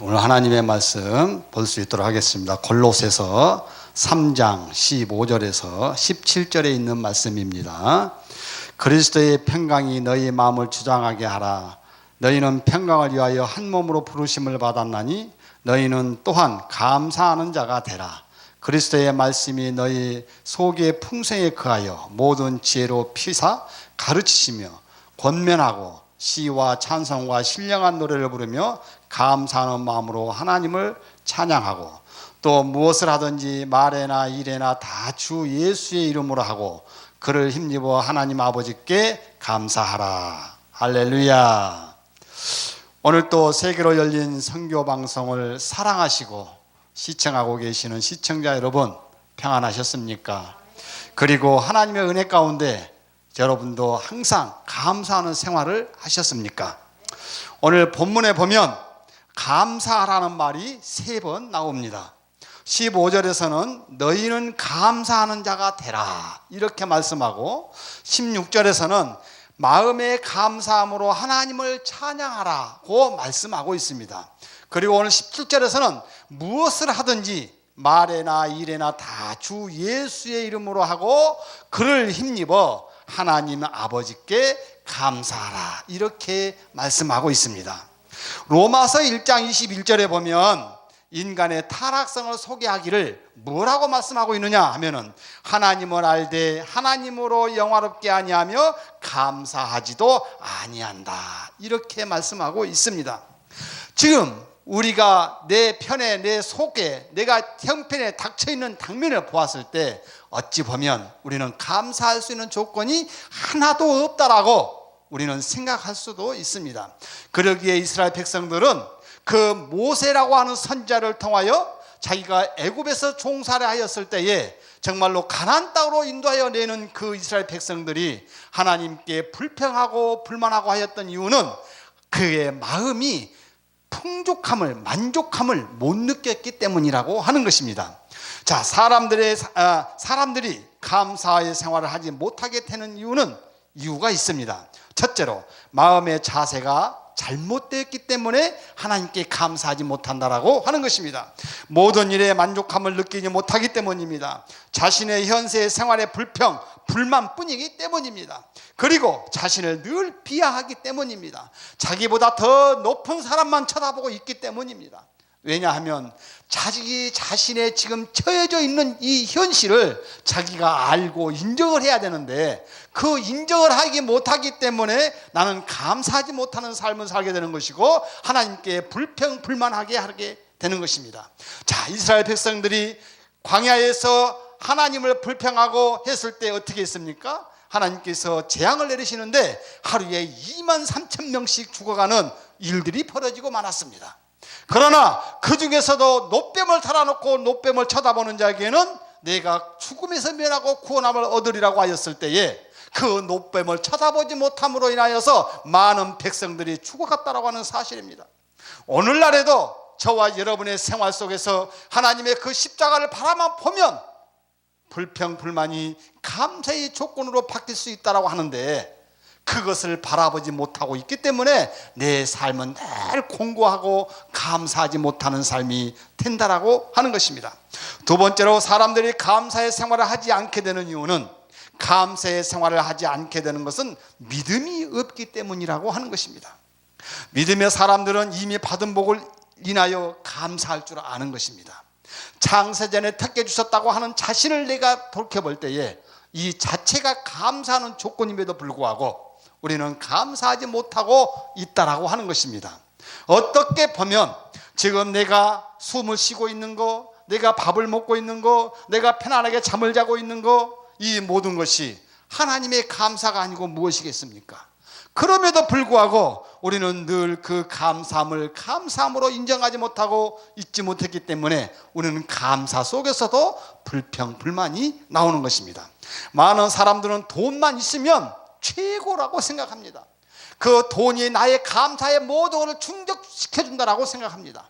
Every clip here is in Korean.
오늘 하나님의 말씀 볼 수 있도록 하겠습니다. 골로새서 3장 15절에서 17절에 있는 말씀입니다. 그리스도의 평강이 너희 마음을 주장하게 하라. 너희는 평강을 위하여 한 몸으로 부르심을 받았나니 너희는 또한 감사하는 자가 되라. 그리스도의 말씀이 너희 속의 풍성에 거하여 모든 지혜로 피사 가르치시며 권면하고 시와 찬송과 신령한 노래를 부르며 감사하는 마음으로 하나님을 찬양하고 또 무엇을 하든지 말에나 일에나 다 주 예수의 이름으로 하고 그를 힘입어 하나님 아버지께 감사하라. 할렐루야. 오늘 또 세계로 열린 선교 방송을 사랑하시고 시청하고 계시는 시청자 여러분, 평안하셨습니까? 그리고 하나님의 은혜 가운데 여러분도 항상 감사하는 생활을 하셨습니까? 오늘 본문에 보면 감사하라는 말이 3번 나옵니다. 15절에서는 너희는 감사하는 자가 되라 이렇게 말씀하고, 16절에서는 마음의 감사함으로 하나님을 찬양하라고 말씀하고 있습니다. 그리고 오늘 17절에서는 무엇을 하든지 말에나 일에나 다 주 예수의 이름으로 하고 그를 힘입어 하나님 아버지께 감사하라 이렇게 말씀하고 있습니다. 로마서 1장 21절에 보면 인간의 타락성을 소개하기를 뭐라고 말씀하고 있느냐 하면은 하나님을 알되 하나님으로 영화롭게 아니하며 감사하지도 아니한다 이렇게 말씀하고 있습니다. 지금 우리가 내 편에 내 속에 내가 형편에 닥쳐있는 당면을 보았을 때 어찌 보면 우리는 감사할 수 있는 조건이 하나도 없다라고 우리는 생각할 수도 있습니다. 그러기에 이스라엘 백성들은 그 모세라고 하는 선지자를 통하여 자기가 애굽에서 종살이 하였을 때에 정말로 가나안 땅으로 인도하여 내는 그 이스라엘 백성들이 하나님께 불평하고 불만하고 하였던 이유는 그의 마음이 풍족함을 만족함을 못 느꼈기 때문이라고 하는 것입니다. 자, 사람들이 감사의 생활을 하지 못하게 되는 이유가 있습니다. 첫째로 마음의 자세가 잘못되었기 때문에 하나님께 감사하지 못한다라고 하는 것입니다. 모든 일에 만족함을 느끼지 못하기 때문입니다. 자신의 현세의 생활의 불평, 불만뿐이기 때문입니다. 그리고 자신을 늘 비하하기 때문입니다. 자기보다 더 높은 사람만 쳐다보고 있기 때문입니다. 왜냐하면 자신의 지금 처해져 있는 이 현실을 자기가 알고 인정을 해야 되는데 그 인정을 하지 못하기 때문에 나는 감사하지 못하는 삶을 살게 되는 것이고 하나님께 불평불만하게 하게 되는 것입니다. 자, 이스라엘 백성들이 광야에서 하나님을 불평하고 했을 때 어떻게 했습니까? 하나님께서 재앙을 내리시는데 하루에 23,000명씩 죽어가는 일들이 벌어지고 많았습니다. 그러나 그 중에서도 노뱀을 달아놓고 노뱀을 쳐다보는 자에게는 내가 죽음에서 면하고 구원함을 얻으리라고 하였을 때에 그 노뱀을 쳐다보지 못함으로 인하여서 많은 백성들이 죽어갔다라고 하는 사실입니다. 오늘날에도 저와 여러분의 생활 속에서 하나님의 그 십자가를 바라만 보면 불평불만이 감사의 조건으로 바뀔 수 있다고 하는데 그것을 바라보지 못하고 있기 때문에 내 삶은 늘 공고하고 감사하지 못하는 삶이 된다라고 하는 것입니다. 두 번째로 사람들이 감사의 생활을 하지 않게 되는 이유는 감사의 생활을 하지 않게 되는 것은 믿음이 없기 때문이라고 하는 것입니다. 믿음의 사람들은 이미 받은 복을 인하여 감사할 줄 아는 것입니다. 창세전에 택해 주셨다고 하는 자신을 내가 돌이켜볼 때에 이 자체가 감사하는 조건임에도 불구하고 우리는 감사하지 못하고 있다라고 하는 것입니다. 어떻게 보면 지금 내가 숨을 쉬고 있는 거, 내가 밥을 먹고 있는 거, 내가 편안하게 잠을 자고 있는 거, 이 모든 것이 하나님의 감사가 아니고 무엇이겠습니까? 그럼에도 불구하고 우리는 늘 그 감사함을 감사함으로 인정하지 못하고 잊지 못했기 때문에 우리는 감사 속에서도 불평불만이 나오는 것입니다. 많은 사람들은 돈만 있으면 최고라고 생각합니다. 그 돈이 나의 감사의 모든 것을 충족시켜준다라고 생각합니다.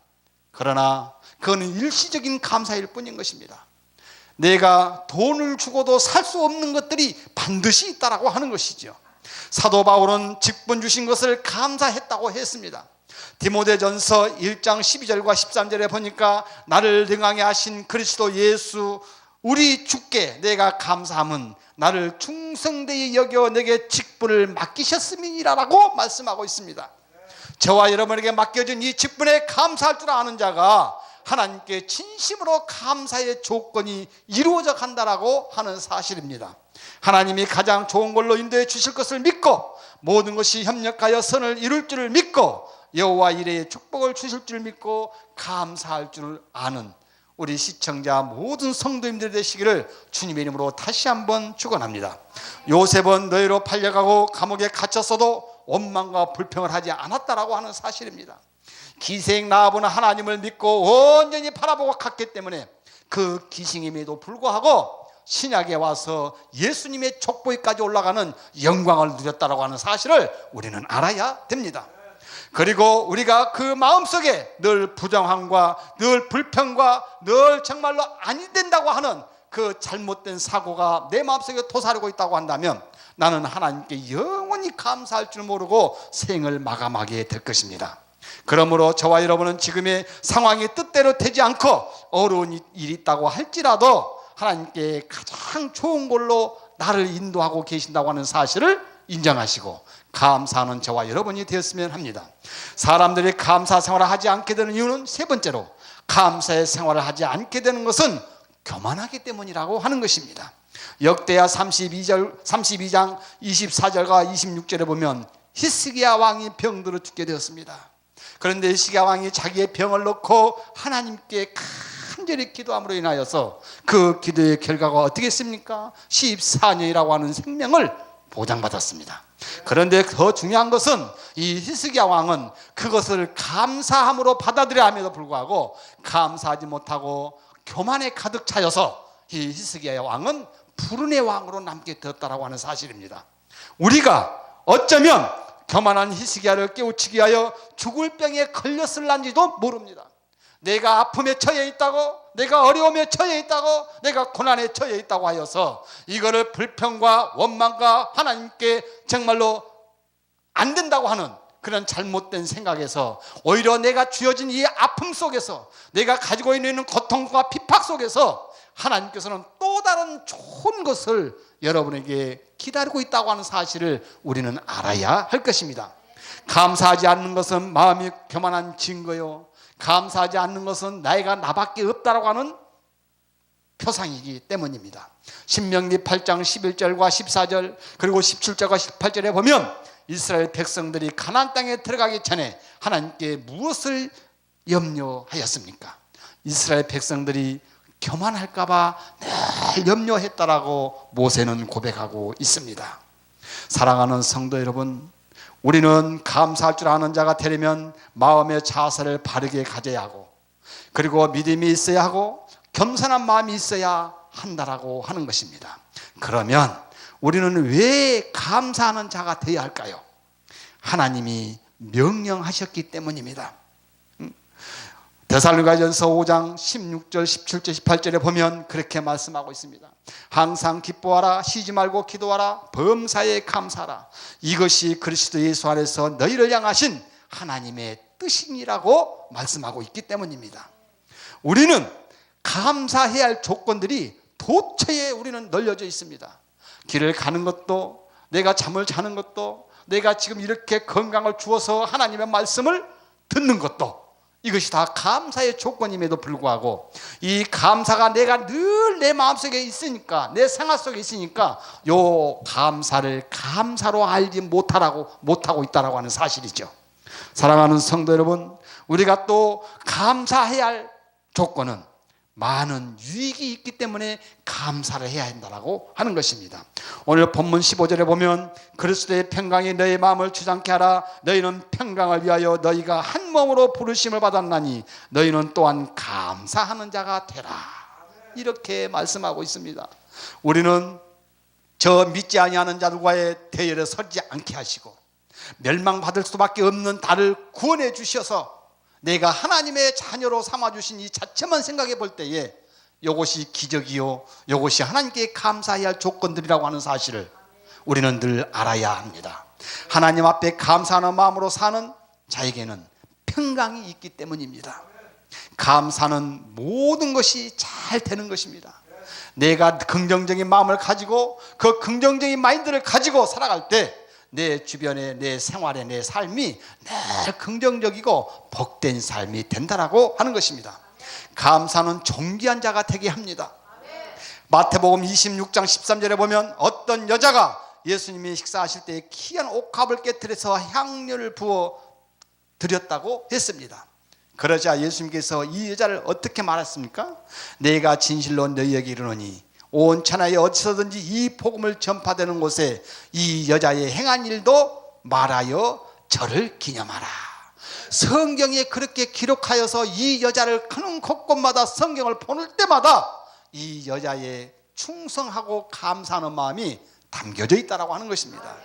그러나 그거는 일시적인 감사일 뿐인 것입니다. 내가 돈을 주고도 살 수 없는 것들이 반드시 있다라고 하는 것이죠. 사도 바울은 직분 주신 것을 감사했다고 했습니다. 디모데전서 1장 12절과 13절에 보니까 나를 등왕해 하신 그리스도 예수 우리 주께 내가 감사함은 나를 충성되이 여겨 내게 직분을 맡기셨음이니라라고 말씀하고 있습니다. 저와 여러분에게 맡겨진 이 직분에 감사할 줄 아는 자가 하나님께 진심으로 감사의 조건이 이루어져 간다라고 하는 사실입니다. 하나님이 가장 좋은 걸로 인도해 주실 것을 믿고 모든 것이 협력하여 선을 이룰 줄을 믿고 여호와 이레의 축복을 주실 줄 믿고 감사할 줄 아는 우리 시청자 모든 성도님들 되시기를 주님의 이름으로 다시 한번 축원합니다. 요셉은 너희로 팔려가고 감옥에 갇혔어도 원망과 불평을 하지 않았다라고 하는 사실입니다. 기생 라합은 하나님을 믿고 온전히 바라보고 갔기 때문에 그 기생임에도 불구하고 신약에 와서 예수님의 족보에까지 올라가는 영광을 누렸다라고 하는 사실을 우리는 알아야 됩니다. 그리고 우리가 그 마음속에 늘 부정함과 늘 불평과 늘 정말로 아니 된다고 하는 그 잘못된 사고가 내 마음속에 도사리고 있다고 한다면 나는 하나님께 영원히 감사할 줄 모르고 생을 마감하게 될 것입니다. 그러므로 저와 여러분은 지금의 상황이 뜻대로 되지 않고 어려운 일이 있다고 할지라도 하나님께 가장 좋은 걸로 나를 인도하고 계신다고 하는 사실을 인정하시고 감사하는 저와 여러분이 되었으면 합니다. 사람들이 감사 생활을 하지 않게 되는 이유는 세 번째로 감사의 생활을 하지 않게 되는 것은 교만하기 때문이라고 하는 것입니다. 역대하 32장 24절과 26절에 보면 히스기야 왕이 병들어 죽게 되었습니다. 그런데 히스기야 왕이 자기의 병을 놓고 하나님께 간절히 기도함으로 인하여서 그 기도의 결과가 어떻게 했습니까? 14년이라고 하는 생명을 보장받았습니다. 그런데 더 중요한 것은 이 히스기야 왕은 그것을 감사함으로 받아들여야 함에도 불구하고 감사하지 못하고 교만에 가득 차여서 이 히스기야 왕은 불운의 왕으로 남게 되었다라고 하는 사실입니다. 우리가 어쩌면 교만한 히스기야를 깨우치기 위하여 죽을 병에 걸렸을란지도 모릅니다. 내가 아픔에 처해 있다고, 내가 어려움에 처해 있다고, 내가 고난에 처해 있다고 하여서 이거를 불평과 원망과 하나님께 정말로 안 된다고 하는 그런 잘못된 생각에서 오히려 내가 주어진 이 아픔 속에서 내가 가지고 있는 고통과 핍박 속에서 하나님께서는 또 다른 좋은 것을 여러분에게 기다리고 있다고 하는 사실을 우리는 알아야 할 것입니다. 감사하지 않는 것은 마음이 교만한 증거요, 감사하지 않는 것은 나이가 나밖에 없다라고 하는 표상이기 때문입니다. 신명기 8장 11절과 14절 그리고 17절과 18절에 보면 이스라엘 백성들이 가나안 땅에 들어가기 전에 하나님께 무엇을 염려하였습니까? 이스라엘 백성들이 교만할까 봐 늘 염려했다라고 모세는 고백하고 있습니다. 사랑하는 성도 여러분, 우리는 감사할 줄 아는 자가 되려면 마음의 자세를 바르게 가져야 하고 그리고 믿음이 있어야 하고 겸손한 마음이 있어야 한다라고 하는 것입니다. 그러면 우리는 왜 감사하는 자가 되어야 할까요? 하나님이 명령하셨기 때문입니다. 데살로니가전서 5장 16절, 17절, 18절에 보면 그렇게 말씀하고 있습니다. 항상 기뻐하라, 쉬지 말고 기도하라, 범사에 감사하라. 이것이 그리스도 예수 안에서 너희를 향하신 하나님의 뜻이니라고 말씀하고 있기 때문입니다. 우리는 감사해야 할 조건들이 도처에 우리는 널려져 있습니다. 길을 가는 것도, 내가 잠을 자는 것도, 내가 지금 이렇게 건강을 주어서 하나님의 말씀을 듣는 것도, 이것이 다 감사의 조건임에도 불구하고 이 감사가 내가 늘 내 마음속에 있으니까, 내 생활 속에 있으니까 요 감사를 감사로 알지 못하고 있다라고 하는 사실이죠. 사랑하는 성도 여러분, 우리가 또 감사해야 할 조건은 많은 유익이 있기 때문에 감사를 해야 한다고 하는 것입니다. 오늘 본문 15절에 보면 그리스도의 평강이 너희 마음을 주장케 하라. 너희는 평강을 위하여 너희가 한 몸으로 부르심을 받았나니 너희는 또한 감사하는 자가 되라. 이렇게 말씀하고 있습니다. 우리는 저 믿지 아니하는 자들과의 대열에 서지 않게 하시고 멸망받을 수밖에 없는 나를 구원해 주셔서 내가 하나님의 자녀로 삼아주신 이 자체만 생각해 볼 때에 이것이 기적이요, 이것이 하나님께 감사해야 할 조건들이라고 하는 사실을 우리는 늘 알아야 합니다. 하나님 앞에 감사하는 마음으로 사는 자에게는 평강이 있기 때문입니다. 감사는 모든 것이 잘 되는 것입니다. 내가 긍정적인 마음을 가지고 그 긍정적인 마인드를 가지고 살아갈 때 내 주변에, 내 생활에, 내 삶이 늘 긍정적이고 복된 삶이 된다라고 하는 것입니다. 감사는 존귀한 자가 되게 합니다. 마태복음 26장 13절에 보면 어떤 여자가 예수님이 식사하실 때 귀한 옥합을 깨뜨려서 향료를 부어 드렸다고 했습니다. 그러자 예수님께서 이 여자를 어떻게 말했습니까? 내가 진실로 너희에게 이르노니 온 천하에 어디서든지 이 복음을 전파되는 곳에 이 여자의 행한 일도 말하여 저를 기념하라. 성경에 그렇게 기록하여서 이 여자를 가는 곳곳마다 성경을 보낼 때마다 이 여자의 충성하고 감사하는 마음이 담겨져 있다고 하는 것입니다.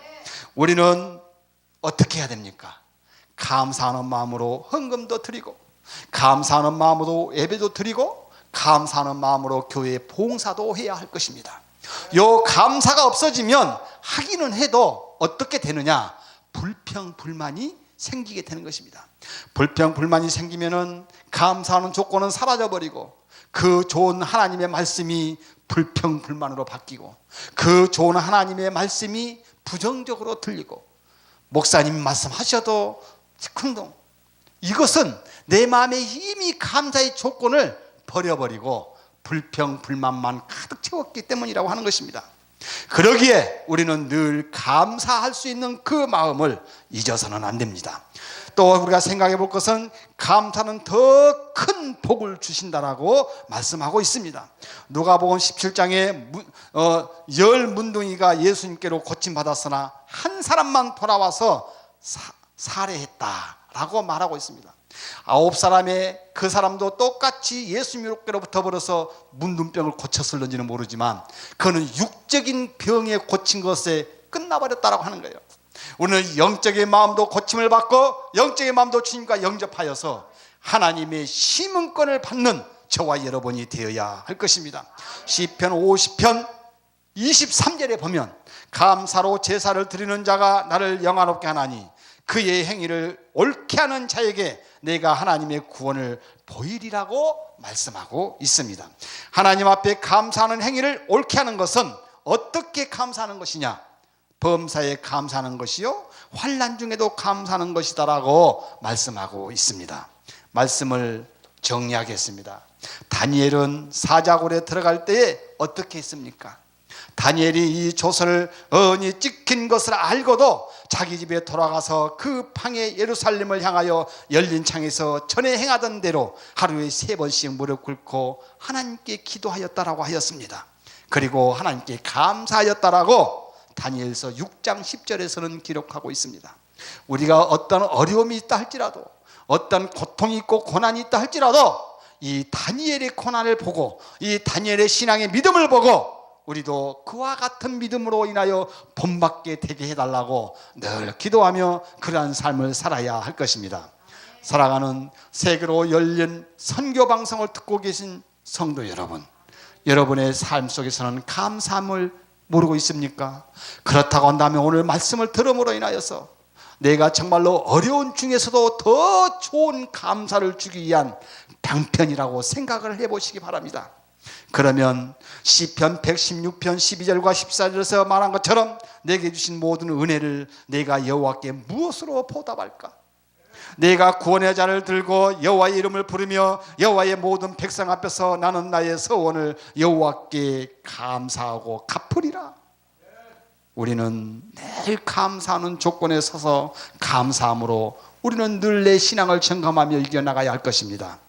우리는 어떻게 해야 됩니까? 감사하는 마음으로 헌금도 드리고, 감사하는 마음으로 예배도 드리고, 감사하는 마음으로 교회에 봉사도 해야 할 것입니다. 요 감사가 없어지면 하기는 해도 어떻게 되느냐? 불평불만이 생기게 되는 것입니다. 불평불만이 생기면은 감사하는 조건은 사라져버리고 그 좋은 하나님의 말씀이 불평불만으로 바뀌고 그 좋은 하나님의 말씀이 부정적으로 들리고 목사님 말씀하셔도 시큰둥. 이것은 내 마음에 이미 감사의 조건을 버려버리고 불평불만만 가득 채웠기 때문이라고 하는 것입니다. 그러기에 우리는 늘 감사할 수 있는 그 마음을 잊어서는 안 됩니다. 또 우리가 생각해 볼 것은 감사는 더 큰 복을 주신다라고 말씀하고 있습니다. 누가복음 17장에 열 문둥이가 예수님께로 고침받았으나 한 사람만 돌아와서 살해했다라고 말하고 있습니다. 9사람의 그 사람도 똑같이 예수님께로부터 벌어서 문둥병을 고쳤을는지는 모르지만 그는 육적인 병에 고친 것에 끝나버렸다라고 하는 거예요. 우리는 영적인 마음도 고침을 받고 영적인 마음도 주님과 영접하여서 하나님의 심은권을 받는 저와 여러분이 되어야 할 것입니다. 시편 50편 23절에 보면 감사로 제사를 드리는 자가 나를 영화롭게 하나니 그의 행위를 옳게 하는 자에게 내가 하나님의 구원을 보이리라고 말씀하고 있습니다. 하나님 앞에 감사하는 행위를 옳게 하는 것은 어떻게 감사하는 것이냐? 범사에 감사하는 것이요 환난 중에도 감사하는 것이다라고 말씀하고 있습니다. 말씀을 정리하겠습니다. 다니엘은 사자굴에 들어갈 때에 어떻게 했습니까? 다니엘이 이 조선을 언이 찍힌 것을 알고도 자기 집에 돌아가서 그 방에 예루살렘을 향하여 열린 창에서 전에 행하던 대로 하루에 3번씩 무릎 꿇고 하나님께 기도하였다라고 하였습니다. 그리고 하나님께 감사하였다라고 다니엘서 6장 10절에서는 기록하고 있습니다. 우리가 어떤 어려움이 있다 할지라도 어떤 고통이 있고 고난이 있다 할지라도 이 다니엘의 고난을 보고 이 다니엘의 신앙의 믿음을 보고 우리도 그와 같은 믿음으로 인하여 본받게 되게 해달라고 늘 기도하며 그러한 삶을 살아야 할 것입니다. 사랑하는 세계로 열린 선교 방송을 듣고 계신 성도 여러분, 여러분의 삶 속에서는 감사함을 모르고 있습니까? 그렇다고 한다면 오늘 말씀을 들음으로 인하여서 내가 정말로 어려운 중에서도 더 좋은 감사를 주기 위한 방편이라고 생각을 해보시기 바랍니다. 그러면 시편 116편 12절과 14절에서 말한 것처럼 내게 주신 모든 은혜를 내가 여호와께 무엇으로 보답할까? 내가 구원의 잔을 들고 여호와의 이름을 부르며 여호와의 모든 백성 앞에서 나는 나의 서원을 여호와께 감사하고 갚으리라. 우리는 늘 감사하는 조건에 서서 감사함으로 우리는 늘 내 신앙을 점검하며 이겨나가야 할 것입니다.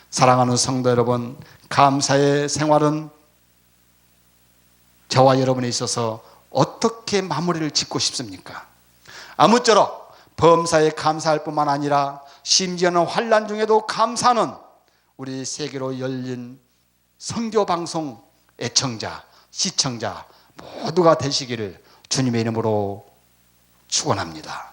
사랑하는 성도 여러분, 감사의 생활은 저와 여러분에 있어서 어떻게 마무리를 짓고 싶습니까? 아무쪼록 범사에 감사할 뿐만 아니라 심지어는 환난 중에도 감사는 우리 세계로 열린 선교방송 애청자, 시청자 모두가 되시기를 주님의 이름으로 축원합니다.